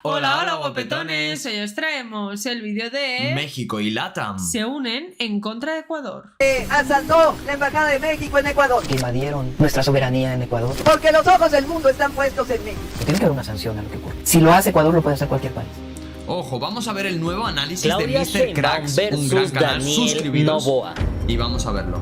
Hola, hola guapetones, hoy os traemos el vídeo de México y LATAM se unen en contra de Ecuador. Asaltó la embajada de México en Ecuador. Invadieron nuestra soberanía en Ecuador. Porque los ojos del mundo están puestos en México. Tiene que haber una sanción a lo que ocurre. Si lo hace Ecuador, lo puede hacer cualquier país. Ojo, vamos a ver el nuevo análisis Claudia de Mr. Cracks, un gran canal, Daniel suscribiros Noboa. y vamos a verlo.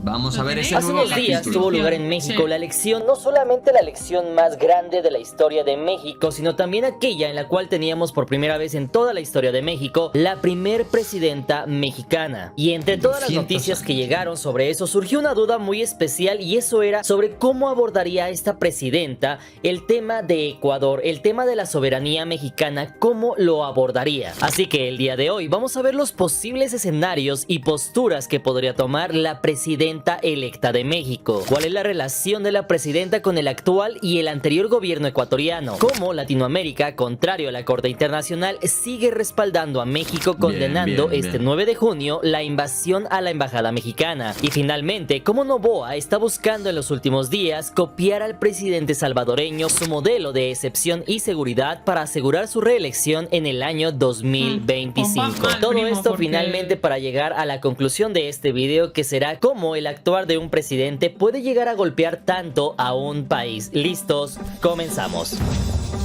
Vamos a ver ese Hace nuevo unos días capítulo. tuvo lugar en México Sí. la elección, no solamente la elección más grande de la historia de México, sino también aquella en la cual teníamos por primera vez en toda la historia de México la primer presidenta mexicana. Y entre todas las 200 noticias que años. llegaron sobre eso, surgió una duda muy especial y eso era sobre cómo abordaría esta presidenta el tema de Ecuador, el tema de la soberanía mexicana, cómo lo abordaría. Así que el día de hoy vamos a ver los posibles escenarios y posturas que podría tomar la presidenta electa de México. ¿Cuál es la relación de la presidenta con el actual y el anterior gobierno ecuatoriano? ¿Cómo Latinoamérica, contrario a la Corte Internacional, sigue respaldando a México condenando bien. este 9 de junio la invasión a la embajada mexicana? Y finalmente, ¿cómo Noboa está buscando en los últimos días copiar al presidente salvadoreño su modelo de excepción y seguridad para asegurar su reelección en el año 2025? Mal, Todo primo, esto porque- finalmente para llegar a la conclusión de este video, que será cómo el actuar de un presidente puede llegar a golpear tanto a un país. ¿Listos? Comenzamos.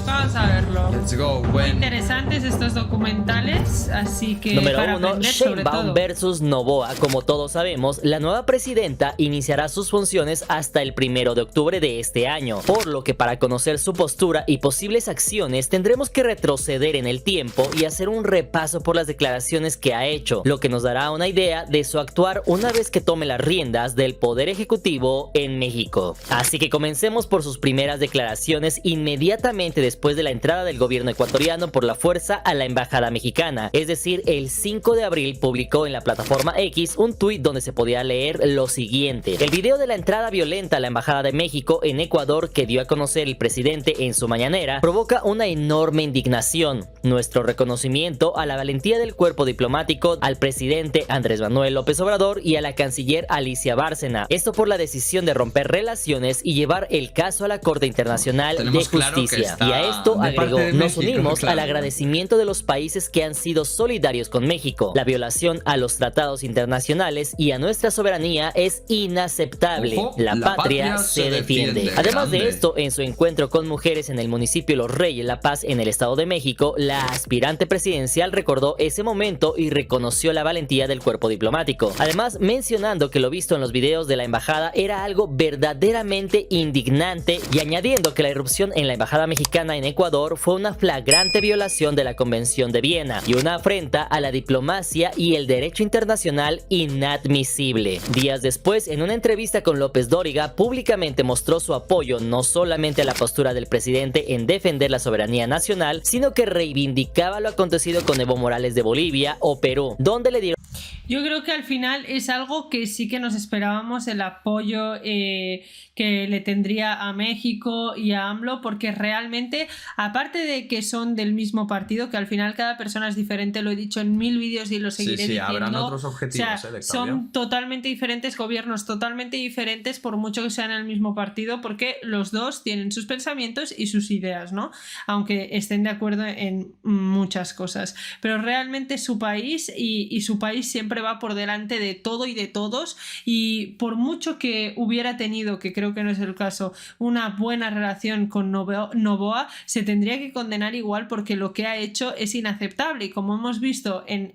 Vamos a verlo. Let's go, Muy buen. interesantes estos documentales, así que Número para 1, aprender sobre Sheinbaum todo. versus Noboa. Como todos sabemos, la nueva presidenta iniciará sus funciones hasta el 1 de octubre de este año, por lo que para conocer su postura y posibles acciones tendremos que retroceder en el tiempo y hacer un repaso por las declaraciones que ha hecho, lo que nos dará una idea de su actuar una vez que tome las riendas del poder ejecutivo en México. Así que comencemos por sus primeras declaraciones inmediatamente después de la entrada del gobierno ecuatoriano por la fuerza a la embajada mexicana. Es decir, el 5 de abril publicó en la plataforma X un tuit donde se podía leer lo siguiente: el video de la entrada violenta a la embajada de México en Ecuador que dio a conocer el presidente en su mañanera provoca una enorme indignación. Nuestro reconocimiento a la valentía del cuerpo diplomático, al presidente Andrés Manuel López Obrador y a la canciller Alicia Bárcena. Esto por la decisión de romper relaciones y llevar el caso a la Corte Internacional Tenemos de claro que Justicia. está Y a esto de agregó: parte de nos México, unimos claro. al agradecimiento de los países que han sido solidarios con México. La violación a los tratados internacionales y a nuestra soberanía es inaceptable. Ojo, la patria se defiende. Además Grande. de esto, en su encuentro con mujeres en el municipio Los Reyes La Paz en el Estado de México, la aspirante presidencial recordó ese momento y reconoció la valentía del cuerpo diplomático. Además, mencionando que lo visto en los videos de la embajada era algo verdaderamente indignante y añadiendo que la irrupción en la embajada mexicana en Ecuador fue una flagrante violación de la Convención de Viena y una afrenta a la diplomacia y el derecho internacional inadmisible. Días después, en una entrevista con López Dóriga, públicamente mostró su apoyo no solamente a la postura del presidente en defender la soberanía nacional, sino que reivindicaba lo acontecido con Evo Morales de Bolivia o Perú, donde le dieron Yo creo que al final es algo que sí que nos esperábamos, el apoyo que le tendría a México y a AMLO, porque realmente, aparte de que son del mismo partido, que al final cada persona es diferente, lo he dicho en 1000 vídeos y lo seguiré diciendo. habrán otros objetivos, O sea, de cambio. son totalmente diferentes gobiernos, totalmente diferentes, por mucho que sean el mismo partido, porque los dos tienen sus pensamientos y sus ideas, ¿no? Aunque estén de acuerdo en muchas cosas. Pero realmente su país y su país siempre va por delante de todo y de todos, y por mucho que hubiera tenido, que creo que no es el caso, una buena relación con Noboa, se tendría que condenar igual, porque lo que ha hecho es inaceptable, y como hemos visto en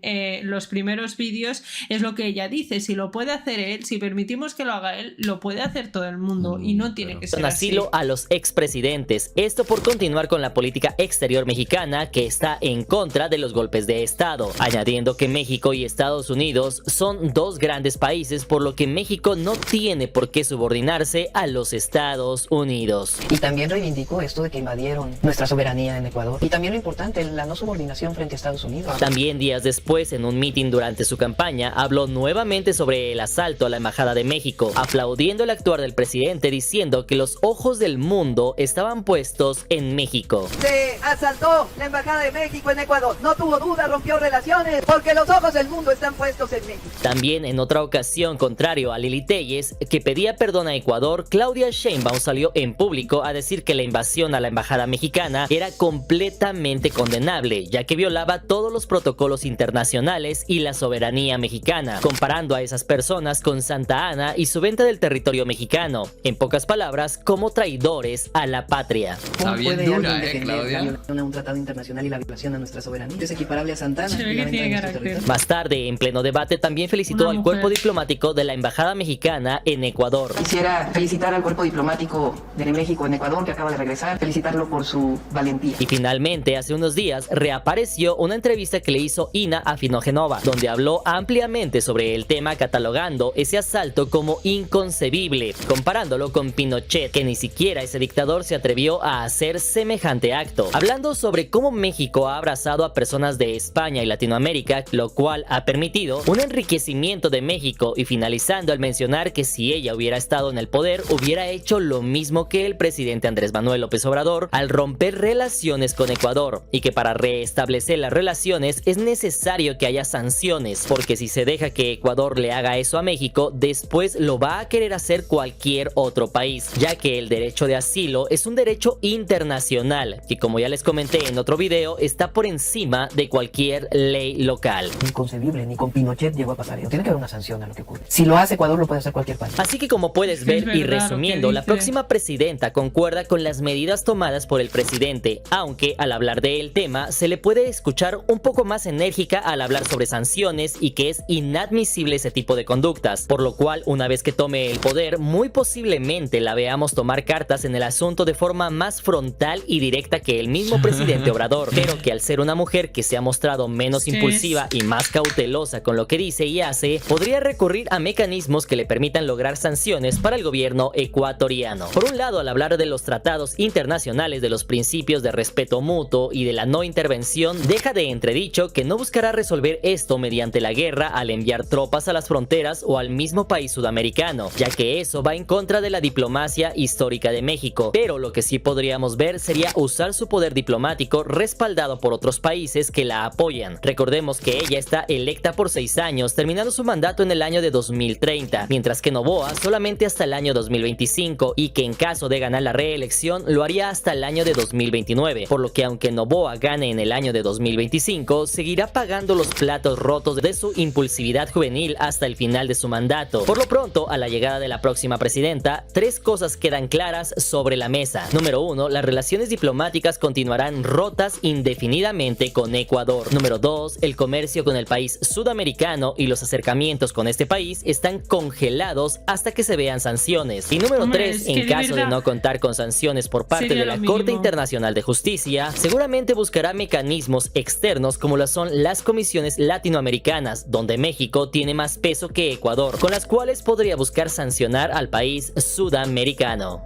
los primeros vídeos, es lo que ella dice: si lo puede hacer él, si permitimos que lo haga él, lo puede hacer todo el mundo, y no tiene que ser así. asilo a los expresidentes. Esto por continuar con la política exterior mexicana, que está en contra de los golpes de Estado, añadiendo que México y Estados Unidos son dos grandes países, por lo que México no tiene por qué subordinarse a los Estados Unidos. Y también reivindico esto de que invadieron nuestra soberanía en Ecuador. Y también lo importante, la no subordinación frente a Estados Unidos. También días después, en un mitin durante su campaña, habló nuevamente sobre el asalto a la embajada de México, aplaudiendo el actuar del presidente, diciendo que los ojos del mundo estaban puestos en México. Se asaltó la embajada de México en Ecuador. No tuvo duda, rompió relaciones. Porque los ojos del mundo están puestos puestos en México. También en otra ocasión, contrario a Lili Telles, que pedía perdón a Ecuador, Claudia Sheinbaum salió en público a decir que la invasión a la embajada mexicana era completamente condenable, ya que violaba todos los protocolos internacionales y la soberanía mexicana, comparando a esas personas con Santa Anna y su venta del territorio mexicano, en pocas palabras, como traidores a la patria. Está ¿Cómo bien puede dura, alguien defender la Claudia. violación a un tratado internacional y la violación a nuestra soberanía? Es equiparable a Santana Se ve y que la venta tiene de nuestro carácter. territorio. Más tarde, en pleno debate, también felicitó Una al mujer. cuerpo diplomático de la embajada mexicana en Ecuador. Quisiera felicitar al cuerpo diplomático de México en Ecuador que acaba de regresar, felicitarlo por su valentía. Y finalmente, hace unos días, reapareció una entrevista que le hizo Ina Afinogenova, donde habló ampliamente sobre el tema, catalogando ese asalto como inconcebible, comparándolo con Pinochet, que ni siquiera ese dictador se atrevió a hacer semejante acto. Hablando sobre cómo México ha abrazado a personas de España y Latinoamérica, lo cual ha permitido un enriquecimiento de México, y finalizando al mencionar que si ella hubiera estado en el poder, hubiera hecho lo mismo que el presidente Andrés Manuel López Obrador al romper relaciones con Ecuador, y que para restablecer las relaciones es necesario que haya sanciones, porque si se deja que Ecuador le haga eso a México, después lo va a querer hacer cualquier otro país, ya que el derecho de asilo es un derecho internacional, que como ya les comenté en otro video, está por encima de cualquier ley local. Inconcebible, ni con Pinochet llegó a pasar eso. Tiene que haber una sanción a lo que ocurre. Si lo hace Ecuador, lo puede hacer cualquier país. Así que como puedes Es ver, y verdad lo que resumiendo, la dice. próxima presidenta concuerda con las medidas tomadas por el presidente, aunque al hablar del tema se le puede escuchar un poco más enérgica al hablar sobre sanciones y que es inadmisible ese tipo de conductas, por lo cual una vez que tome el poder, muy posiblemente la veamos tomar cartas en el asunto de forma más frontal y directa que el mismo presidente Obrador, pero que al ser una mujer que se ha mostrado menos Sí. impulsiva y más cautelosa con lo que dice y hace, podría recurrir a mecanismos que le permitan lograr sanciones para el gobierno ecuatoriano. Por un lado, al hablar de los tratados internacionales, de los principios de respeto mutuo y de la no intervención, deja de entredicho que no buscará resolver esto mediante la guerra al enviar tropas a las fronteras o al mismo país sudamericano, ya que eso va en contra de la diplomacia histórica de México, pero lo que sí podríamos ver sería usar su poder diplomático respaldado por otros países que la apoyan. Recordemos que ella está electa por 6 años, terminando su mandato en el año de 2030, mientras que Noboa solamente hasta el año 2025, y que en caso de ganar la reelección lo haría hasta el año de 2029, por lo que aunque Noboa gane en el año de 2025, seguirá pagando los platos rotos de su impulsividad juvenil hasta el final de su mandato. Por lo pronto, a la llegada de la próxima presidenta, 3 cosas quedan claras sobre la mesa. Número 1, las relaciones diplomáticas continuarán rotas indefinidamente con Ecuador. Número 2, el comercio con el país sudamericano y los acercamientos con este país están congelados hasta que se vean sanciones. Y número Hombre, 3, es que en de caso de verdad no contar con sanciones por parte sería de la lo Corte mínimo. Internacional de Justicia, seguramente buscará mecanismos externos como lo son las comisiones latinoamericanas, donde México tiene más peso que Ecuador, con las cuales podría buscar sancionar al país sudamericano.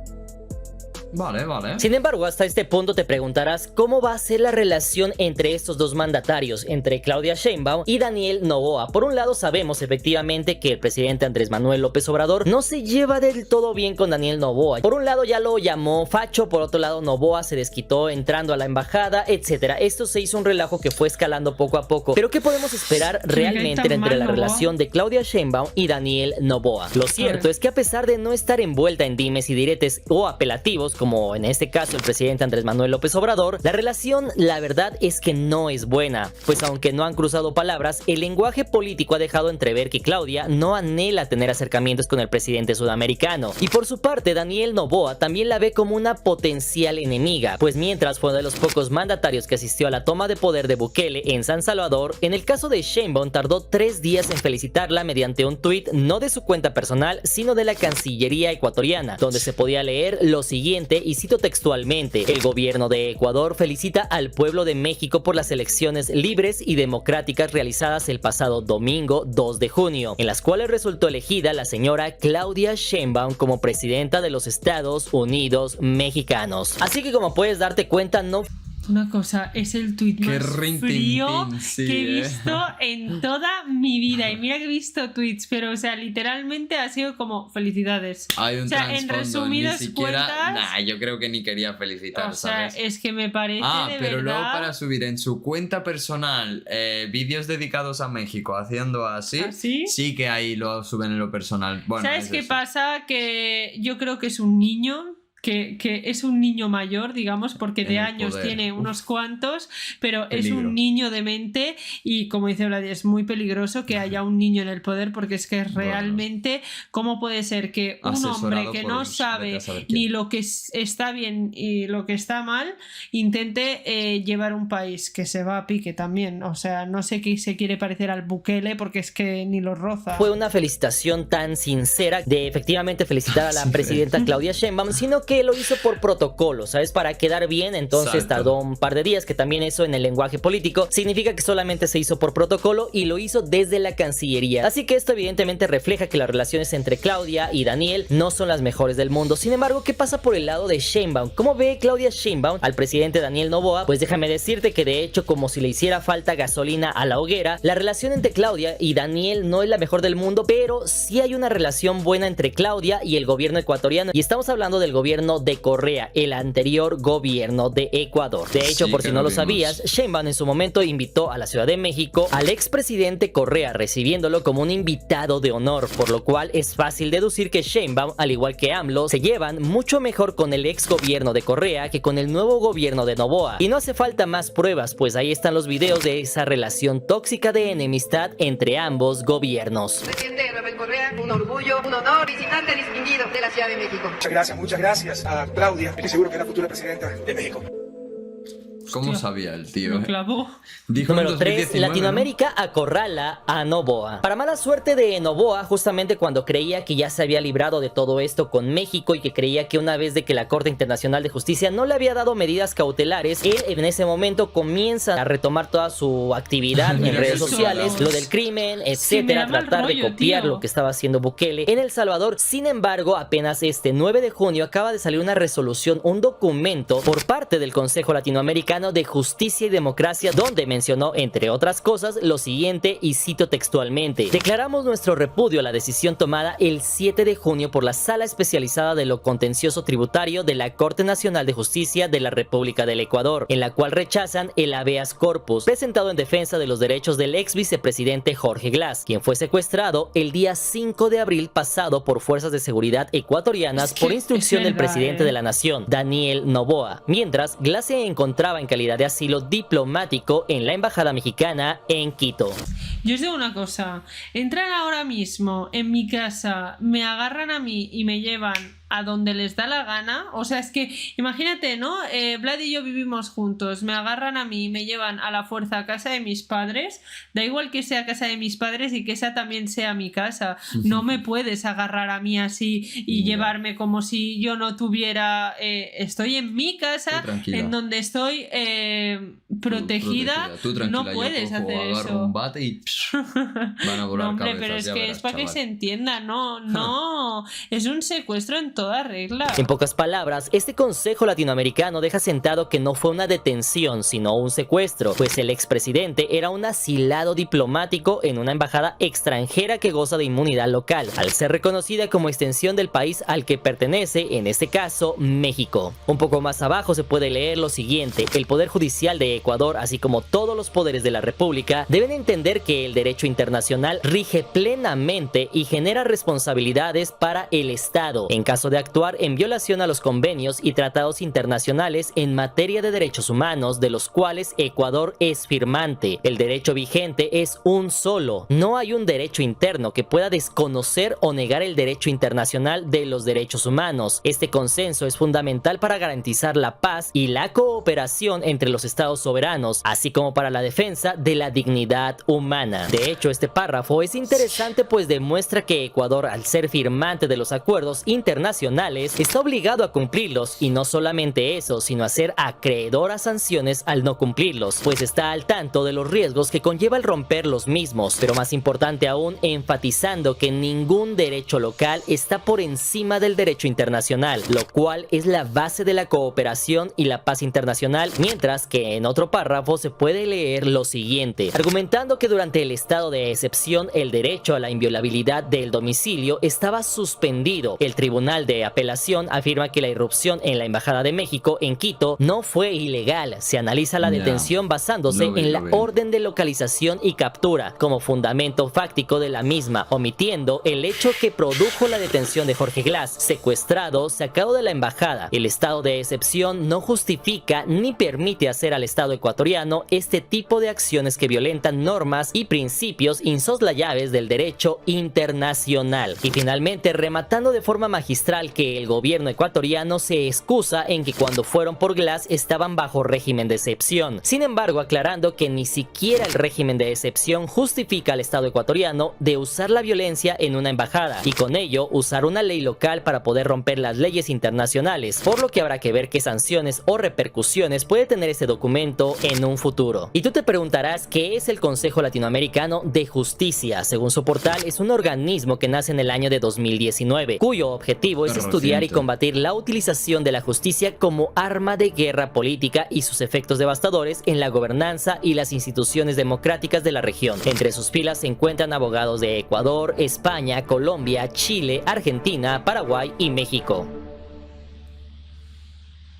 Vale, vale. Sin embargo, hasta este punto te preguntarás cómo va a ser la relación entre estos dos mandatarios, entre Claudia Sheinbaum y Daniel Noboa. Por un lado, sabemos efectivamente que el presidente Andrés Manuel López Obrador no se lleva del todo bien con Daniel Noboa. Por un lado ya lo llamó facho, por otro lado Noboa se desquitó entrando a la embajada, etc. Esto se hizo un relajo que fue escalando poco a poco. Pero ¿qué podemos esperar realmente tan entre mal la Noboa? relación de Claudia Sheinbaum y Daniel Noboa? Lo cierto es que a pesar de no estar envuelta en dimes y diretes o apelativos, como en este caso el presidente Andrés Manuel López Obrador, la relación, la verdad es que no es buena, pues aunque no han cruzado palabras, el lenguaje político ha dejado entrever que Claudia no anhela tener acercamientos con el presidente sudamericano, y por su parte Daniel Noboa también la ve como una potencial enemiga, pues mientras fue uno de los pocos mandatarios que asistió a la toma de poder de Bukele en San Salvador, en el caso de Sheinbaum tardó 3 días en felicitarla mediante un tuit no de su cuenta personal, sino de la Cancillería ecuatoriana, donde se podía leer lo siguiente, y cito textualmente: el gobierno de Ecuador felicita al pueblo de México por las elecciones libres y democráticas realizadas el pasado domingo 2 de junio, en las cuales resultó elegida la señora Claudia Sheinbaum como presidenta de los Estados Unidos mexicanos. Así que como puedes darte cuenta, no Una cosa, es el tuit Qué más rintintín, frío sí, que he visto en toda mi vida. Y mira que he visto tweets, pero o sea, literalmente ha sido como felicidades. Hay un O sea, en trasfondo, ni resumidas siquiera... cuentas... Nah, yo creo que ni quería felicitar, O sea, ¿sabes? es que me parece de Pero luego verdad... para subir en su cuenta personal vídeos dedicados a México haciendo así, ¿Así? sí que ahí lo suben en lo personal. Bueno, ¿Sabes es qué eso. pasa? Que yo creo que es un niño... Que es un niño mayor, digamos, porque En de el años poder. tiene Uf. unos cuantos, pero es Peligro. un niño de mente y como dice Vladi, es muy peligroso que haya un niño en el poder porque es que realmente, ¿cómo puede ser que un hombre Asesorado que por no vete sabe a saber quién. ni lo que está bien y lo que está mal, intente llevar un país que se va a pique también? O sea, no sé qué se quiere parecer al Bukele porque es que ni lo roza. Fue una felicitación tan sincera de efectivamente felicitar a la Sí, presidenta Claudia Sheinbaum, sino que lo hizo por protocolo, ¿sabes? Para quedar bien, entonces Exacto. tardó un par de días, que también eso en el lenguaje político significa que solamente se hizo por protocolo y lo hizo desde la Cancillería. Así que esto evidentemente refleja que las relaciones entre Claudia y Daniel no son las mejores del mundo. Sin embargo, ¿qué pasa por el lado de Sheinbaum? ¿Cómo ve Claudia Sheinbaum al presidente Daniel Noboa? Pues déjame decirte que de hecho, como si le hiciera falta gasolina a la hoguera, la relación entre Claudia y Daniel no es la mejor del mundo, pero sí hay una relación buena entre Claudia y el gobierno ecuatoriano, y estamos hablando del gobierno de Correa, el anterior gobierno de Ecuador. De hecho, Sí, por que si lo no lo vimos. sabías, Sheinbaum en su momento invitó a la Ciudad de México al expresidente Correa, recibiéndolo como un invitado de honor, por lo cual es fácil deducir que Sheinbaum, al igual que AMLO, se llevan mucho mejor con el ex gobierno de Correa que con el nuevo gobierno de Noboa. Y no hace falta más pruebas, pues ahí están los videos de esa relación tóxica de enemistad entre ambos gobiernos. Presidente Rafael Correa, un orgullo, un honor, visitante distinguido de la Ciudad de México. Muchas gracias a Claudia, estoy seguro que es la futura presidenta de México. ¿Cómo Hostia, sabía el tío? Lo clavó. Dijo en Número 3. 2019, Latinoamérica acorrala a Noboa. Para mala suerte de Noboa, justamente cuando creía que ya se había librado de todo esto con México y que creía que una vez de que la Corte Internacional de Justicia no le había dado medidas cautelares, él en ese momento comienza a retomar toda su actividad en Mira redes qué sociales, solos. lo del crimen, Sí, me etcétera, da mal tratar de rollo, copiar tío. lo que estaba haciendo Bukele en El Salvador. Sin embargo, apenas este 9 de junio acaba de salir una resolución, un documento por parte del Consejo Latinoamericano de Justicia y Democracia, donde mencionó, entre otras cosas, lo siguiente, y cito textualmente: declaramos nuestro repudio a la decisión tomada el 7 de junio por la Sala Especializada de lo Contencioso Tributario de la Corte Nacional de Justicia de la República del Ecuador, en la cual rechazan el habeas corpus presentado en defensa de los derechos del ex vicepresidente Jorge Glass, quien fue secuestrado el día 5 de abril pasado por fuerzas de seguridad ecuatorianas Es que por instrucción es del verdad, presidente de la nación, Daniel Noboa, mientras Glass se encontraba en calidad de asilo diplomático en la embajada mexicana en Quito. Yo os digo una cosa, entran ahora mismo en mi casa, me agarran a mí y me llevan a donde les da la gana, o sea, es que imagínate, ¿no? Vlad y yo vivimos juntos, me agarran a mí y me llevan a la fuerza a casa de mis padres, da igual que sea casa de mis padres y que esa también sea mi casa, no me puedes agarrar a mí así y llevarme como si yo no tuviera, estoy en mi casa, Tú tranquila. en donde estoy protegida, Tú tranquila, no yo puedes cojo, hacer agarro eso. un bate y van a volar No, hombre, cabezas, pero es ya que verás, es para que chaval. se entienda, no, es un secuestro en toda regla. En pocas palabras, este Consejo Latinoamericano deja sentado que no fue una detención, sino un secuestro, pues el expresidente era un asilado diplomático en una embajada extranjera que goza de inmunidad local, al ser reconocida como extensión del país al que pertenece, en este caso, México. Un poco más abajo se puede leer lo siguiente: el Poder Judicial de Ecuador, así como todos los poderes de la República, deben entender que el derecho internacional rige plenamente y genera responsabilidades para el Estado en caso de actuar en violación a los convenios y tratados internacionales en materia de derechos humanos de los cuales Ecuador es firmante. El derecho vigente es un solo. No hay un derecho interno que pueda desconocer o negar el derecho internacional de los derechos humanos. Este consenso es fundamental para garantizar la paz y la cooperación entre los estados soberanos, así como para la defensa de la dignidad humana. De hecho, este párrafo es interesante, pues demuestra que Ecuador, al ser firmante de los acuerdos internacionales, internacionales, está obligado a cumplirlos, y no solamente eso, sino a ser acreedor a sanciones al no cumplirlos, pues está al tanto de los riesgos que conlleva el romper los mismos, pero más importante aún, enfatizando que ningún derecho local está por encima del derecho internacional, lo cual es la base de la cooperación y la paz internacional, mientras que en otro párrafo se puede leer lo siguiente, argumentando que durante el estado de excepción el derecho a la inviolabilidad del domicilio estaba suspendido. El Tribunal de Apelación afirma que la irrupción en la Embajada de México en Quito no fue ilegal. Se analiza la detención basándose en la orden de localización y captura como fundamento fáctico de la misma, omitiendo el hecho que produjo la detención de Jorge Glass, secuestrado, sacado de la embajada. El estado de excepción no justifica ni permite hacer al Estado ecuatoriano este tipo de acciones que violentan normas y principios insoslayables del derecho internacional. Y finalmente, rematando de forma magistral que el gobierno ecuatoriano se excusa en que cuando fueron por Glass estaban bajo régimen de excepción. Sin embargo, aclarando que ni siquiera el régimen de excepción justifica al Estado ecuatoriano de usar la violencia en una embajada y con ello usar una ley local para poder romper las leyes internacionales, por lo que habrá que ver qué sanciones o repercusiones puede tener este documento en un futuro. Y tú te preguntarás qué es el Consejo Latinoamericano de Justicia. Según su portal, es un organismo que nace en el año de 2019, cuyo objetivo es estudiar y combatir la utilización de la justicia como arma de guerra política y sus efectos devastadores en la gobernanza y las instituciones democráticas de la región. Entre sus filas se encuentran abogados de Ecuador, España, Colombia, Chile, Argentina, Paraguay y México.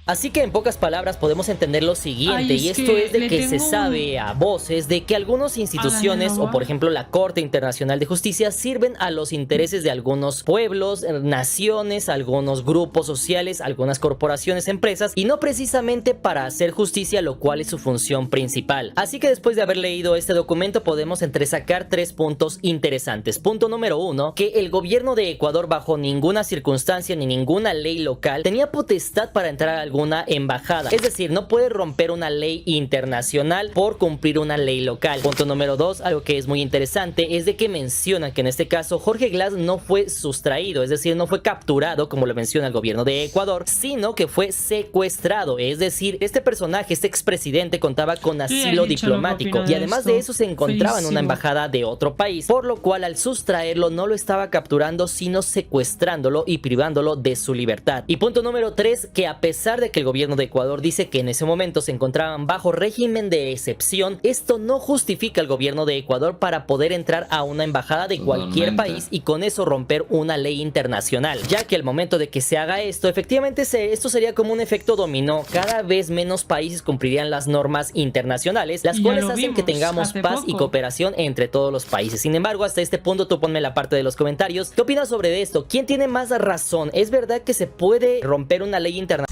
Así que en pocas palabras podemos entender lo siguiente, y esto es de que se sabe a voces de que algunas instituciones, o por ejemplo la Corte Internacional de Justicia, sirven a los intereses de algunos pueblos, naciones, algunos grupos sociales, algunas corporaciones, empresas, y no precisamente para hacer justicia, lo cual es su función principal. Así que después de haber leído este documento podemos entresacar 3 puntos interesantes. Punto número 1, que el gobierno de Ecuador bajo ninguna circunstancia ni ninguna ley local tenía potestad para entrar a alguna embajada, es decir, no puede romper una ley internacional por cumplir una ley local. Punto número 2, algo que es muy interesante, es de que mencionan que en este caso Jorge Glass no fue sustraído, es decir, no fue capturado como lo menciona el gobierno de Ecuador, sino que fue secuestrado, es decir, este personaje, este expresidente contaba con asilo diplomático y además de eso se encontraba en una embajada de otro país, por lo cual al sustraerlo no lo estaba capturando sino secuestrándolo y privándolo de su libertad. Y punto número 3, que a pesar de que el gobierno de Ecuador dice que en ese momento se encontraban bajo régimen de excepción, esto no justifica al gobierno de Ecuador para poder entrar a una embajada de cualquier país y con eso romper una ley internacional, ya que al momento de que se haga esto, efectivamente esto sería como un efecto dominó. Cada vez menos países cumplirían las normas internacionales, las cuales hacen que tengamos paz y cooperación entre todos los países. Sin embargo, hasta este punto tú ponme la parte de los comentarios. ¿Qué opinas sobre esto? ¿Quién tiene más razón? ¿Es verdad que se puede romper una ley internacional?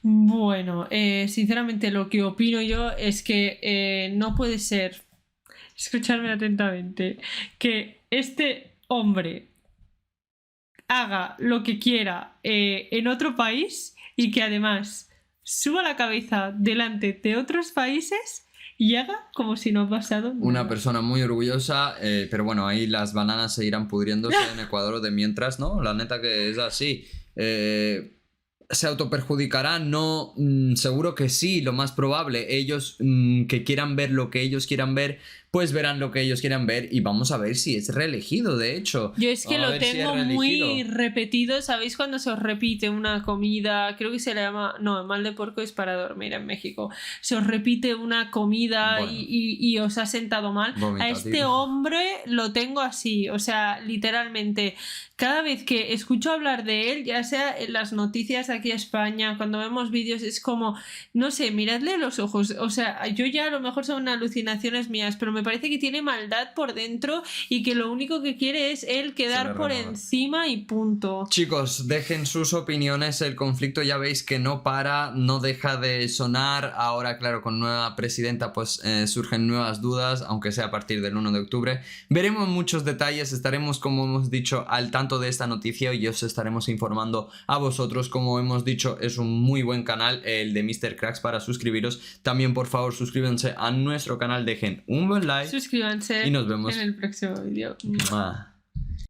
Bueno, sinceramente lo que opino yo es que no puede ser, escucharme atentamente, que este hombre haga lo que quiera en otro país y que además suba la cabeza delante de otros países y haga como si no ha pasado nada. Una persona muy orgullosa, pero bueno, ahí las bananas se irán pudriéndose en Ecuador de mientras, ¿no? La neta que es así. ¿Se autoperjudicarán? No, seguro que sí, lo más probable. Ellos que quieran ver lo que ellos quieran ver, pues verán lo que ellos quieran ver y vamos a ver si es reelegido, de hecho. Yo es que lo tengo muy repetido, ¿sabéis? Cuando se os repite una comida, creo que se le llama, no, mal de puerco es para dormir en México, se os repite una comida y os ha sentado mal. A este hombre lo tengo así, o sea, literalmente, cada vez que escucho hablar de él, ya sea en las noticias de aquí a España, cuando vemos vídeos, es como, no sé, miradle los ojos, o sea, yo ya a lo mejor son alucinaciones mías, pero me parece que tiene maldad por dentro y que lo único que quiere es él quedar por encima y punto. Chicos, dejen sus opiniones, el conflicto ya veis que no para, no deja de sonar. Ahora, claro, con nueva presidenta pues surgen nuevas dudas, aunque sea a partir del 1 de octubre. Veremos muchos detalles, estaremos, como hemos dicho, al tanto de esta noticia y os estaremos informando a vosotros. Como hemos dicho, es un muy buen canal, el de Mr. Cracks, para suscribiros. También, por favor, suscríbanse a nuestro canal, dejen un buen like. Suscríbanse y nos vemos en el próximo vídeo.